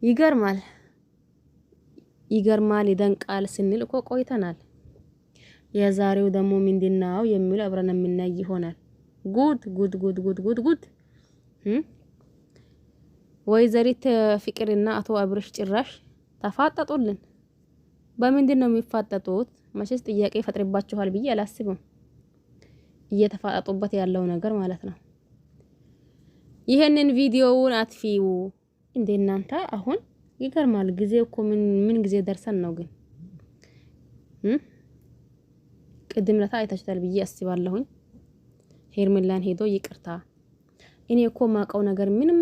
ይገርማል ይገርማል ይደንቃል ስንል እኮ ቆይተናል። የዛሬው ደግሞ ምንድነው የሚለው አብረን የምናይ ይሆናል። ጉድ ጉድ ጉድ ጉድ ጉድ ጉድ ወይዘሪት ፍቅርና አቶ አብርሽ ጭራሽ ተፋጠጡልን። በምንድነው የሚፋጠጡት? መቼስ ጥያቄ ፈጥርባችኋል ብዬ አላስብም። እየተፋጠጡበት ያለው ነገር ማለት ነው። ይሄንን ቪዲዮውን አጥፊው እንደ እናንተ አሁን ይገርማል። ጊዜው እኮ ምን ጊዜ ደርሰን ነው ግን ቅድም ለታ አይታችኋል ብዬ አስባለሁኝ። ሄርሜላን ሄዶ ይቅርታ እኔ እኮ ማቀው ነገር ምንም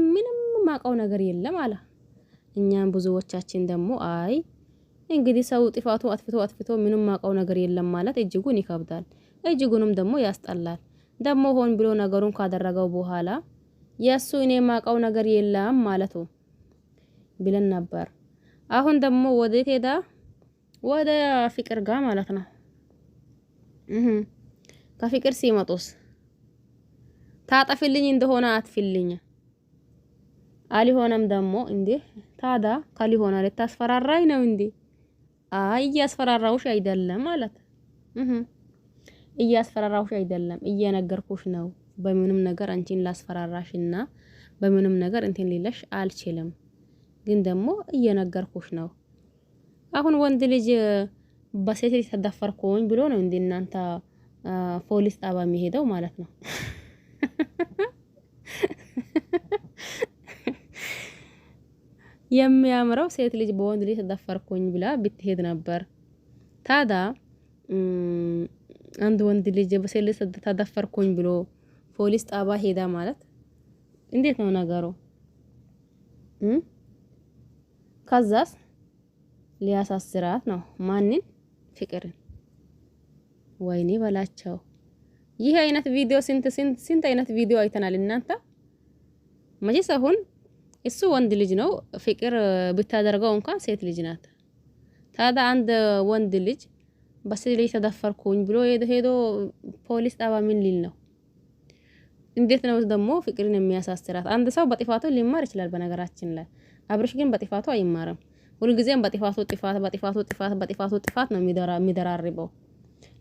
ማቀው ነገር የለም አለ። እኛም ብዙዎቻችን ደግሞ አይ እንግዲህ ሰው ጥፋቱ አጥፍቶ ምንም ማቀው ነገር የለም ማለት እጅጉን ይከብዳል፣ እጅጉንም ደግሞ ያስጠላል። ደግሞ ሆን ብሎ ነገሩን ካደረገው በኋላ የሱ እኔ ማቀው ነገር የለም ማለቱ ብለን ነበር። አሁን ደግሞ ወዴት ሄዳ? ወደ ፍቅር ጋር ማለት ነው። ከፍቅር ሲመጡስ ታጠፍልኝ እንደሆነ አትፍልኝ አልሆነም ደግሞ እንዴ ታዳ ካልሆነ ልታስፈራራኝ ነው እንዴ? አይ እያስፈራራውሽ አይደለም ማለት እያስፈራራውሽ አይደለም እየነገርኩሽ ነው። በምንም ነገር አንቺን ላስፈራራሽና በምንም ነገር እንትን ሊለሽ አልችልም። ግን ደግሞ እየነገርኩሽ ነው። አሁን ወንድ ልጅ በሴት ልጅ ተደፈርኩኝ ብሎ ነው እንዴ እናንተ ፖሊስ ጣባ የሚሄደው ማለት ነው። የሚያምረው ሴት ልጅ በወንድ ልጅ ተደፈርኩኝ ብላ ብትሄድ ነበር። ታዳ አንድ ወንድ ልጅ በሴት ልጅ ተደፈርኩኝ ብሎ ፖሊስ ጣባ ሄዳ ማለት እንዴት ነው ነገሩ? ከዛስ ሊያሳስራት ነው ማንን? ፍቅርን። ወይኔ በላቸው። ይሄ አይነት ቪዲዮ ስንት አይነት ቪዲዮ አይተናል እናንተ። መቼስ አሁን እሱ ወንድ ልጅ ነው፣ ፍቅር ብታደርገው እንኳን ሴት ልጅ ናት። ታዲያ አንድ ወንድ ልጅ በሴት ልጅ ተደፈርኩኝ ብሎ ሄዶ ፖሊስ ጣባ ምን ሊል ነው? እንዴት ነው ደግሞ ፍቅርን የሚያሳስራት? አንድ ሰው በጥፋቱ ሊማር ይችላል። በነገራችን ላይ አብርሽ ግን በጥፋቱ አይማርም። ሁልጊዜም በጥፋቱ ነው የሚደራርበው።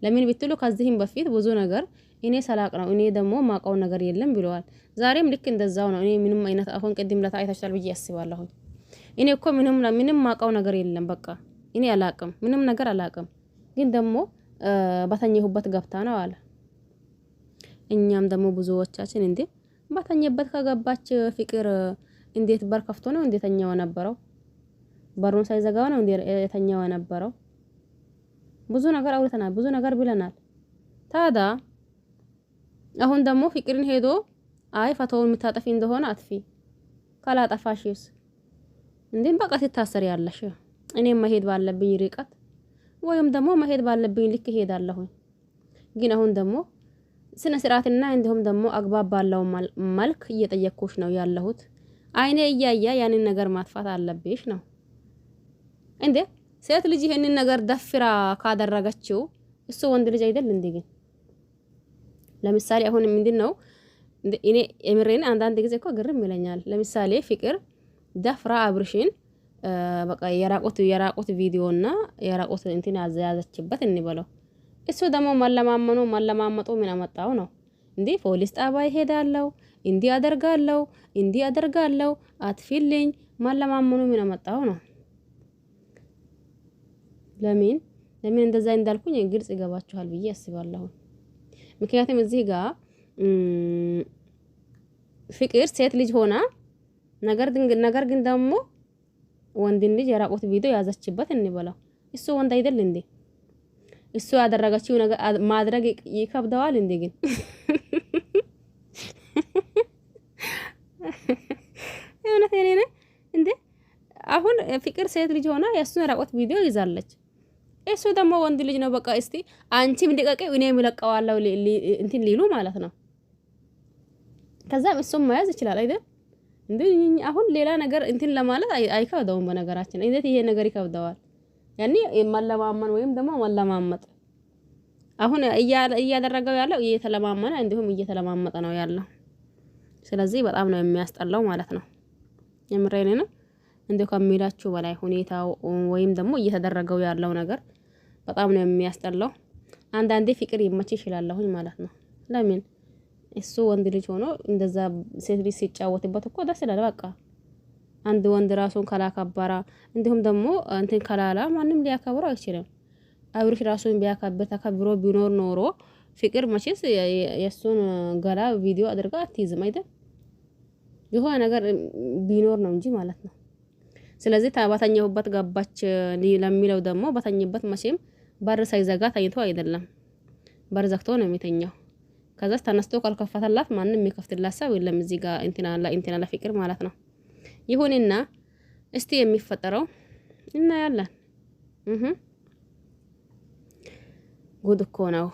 ለምን ብትሉ ከዚህም በፊት ብዙ ነገር እኔ ሰላቅ ነው እኔ ደግሞ ማቀው ነገር የለም ብለዋል። ዛሬም ልክ እንደዛው ነው። እኔ ምንም አይነት አሁን ቅድም ለታይታችኋል ብዬ አስባለሁ። እኔ እኮ ምንም ማቀው ነገር የለም በቃ እኔ አላቅም፣ ምንም ነገር አላቅም። ግን ደግሞ በተኘሁበት ገብታ ነው አለ። እኛም ደግሞ ብዙዎቻችን እንዴ በተኘበት ከገባች ፍቅር እንዴት በር ከፍቶ ነው እንዴት ተኛው ነበረው? በሩን ሳይዘጋው ነው እንዴ የተኛው ነበረው? ብዙ ነገር አውርተናል፣ ብዙ ነገር ብለናል። ታዳ አሁን ደግሞ ፍቅርን ሄዶ አይ ፈቶውን የምታጠፊ እንደሆነ አጥፊ ካላጠፋሽስ እንዴ በቃ ትታሰር ያለሽ። እኔም መሄድ ባለብኝ ርቀት ወይም ደግሞ መሄድ ባለብኝ ልክ እሄዳለሁ። ግን አሁን ደግሞ ስነ ስርዓትና እንዲሁም ደግሞ አግባብ ባለው መልክ እየጠየቅኩሽ ነው ያለሁት። አይኔ እያያ ያንን ነገር ማጥፋት አለብሽ ነው እንዴ? ሴት ልጅ ይሄንን ነገር ደፍራ ካደረገችው እሱ ወንድ ልጅ አይደል እንዴ? ግን ለምሳሌ አሁን ምንድነው እኔ እምሬን አንዳንድ ጊዜ እኮ ግርም ይለኛል። ለምሳሌ ፍቅር ደፍራ አብርሽን በቃ የራቆት ቪዲዮና የራቆት እንትን ያዘያዘችበት እንበለው። እሱ ደግሞ መለማመጡ ምን አመጣው ነው እንዴ? ፖሊስ ጣባ ይሄዳለው እንዲህ አደርጋለው አትፊልኝ መለማመኑ ምን አመጣው ነው? ለምን እንደዛ እንዳልኩኝ ግልጽ ይገባችኋል ብዬ አስባለሁ። ምክንያቱም እዚህ ጋር ፍቅር ሴት ልጅ ሆና ነገር ግን ደግሞ ወንድን ልጅ የራቆት ቪዲዮ ያዘችበት እንበለው። እሱ ወንድ አይደል እንዴ? እሱ ያደረገችው ነገር ማድረግ ይከብደዋል እንዴ? ግን እውነቴን ነው እንዴ? አሁን ፍቅር ሴት ልጅ ሆና የእሱን የራቆት ቪዲዮ ይዛለች። እሱ ደግሞ ወንድ ልጅ ነው። በቃ እስቲ አንቺም ልቀቂው እኔም እለቀዋለሁ እንትን ሊሉ ማለት ነው። ከዛም እሱም መያዝ ይችላል አይደል እንዴ? አሁን ሌላ ነገር እንትን ለማለት አይከብደውም። በነገራችን እንዴት ይሄ ነገር ይከብደዋል? ያኔ መለማመን ወይም ደግሞ መለማመጥ አሁን እያደረገው ያለው እየተለማመነ እንዲሁም እየተለማመጠ ነው ያለው። ስለዚህ በጣም ነው የሚያስጠላው ማለት ነው። የምሬን ነው። እንደው ከሚላችሁ በላይ ሁኔታው ወይም ደግሞ እየተደረገው ያለው ነገር በጣም ነው የሚያስጠላው። አንዳንዴ ፍቅር ይመች ይችላልሁኝ ማለት ነው። ለምን እሱ ወንድ ልጅ ሆኖ እንደዛ ሴት ልጅ ሲጫወትበት እኮ ደስ ይላል። በቃ አንድ ወንድ ራሱን ካላከበራ እንዲሁም ደግሞ እንትን ካላላ ማንም ሊያከብረው አይችልም። አብርሽ ራሱን ቢያከብር ተከብሮ ቢኖር ኖሮ ፍቅር መቼስ የሱን ገላ ቪዲዮ አድርጋ አትይዝም አይደል? የሆነ ነገር ቢኖር ነው እንጂ ማለት ነው። ስለዚህ በተኛሁበት ገባች ለሚለው ደግሞ በተኝበት መቼም በር ሳይዘጋ ተኝቶ አይደለም፣ በር ዘግቶ ነው የሚተኛው። ከዛ ተነስቶ ካልከፈተላት ማንም የሚከፍትላት ሰው የለም እዚህ ጋር እንትና ለፍቅር ማለት ነው። ይሁንና እስቲ የሚፈጠረው እናያለን። ጉድ እኮ ነው።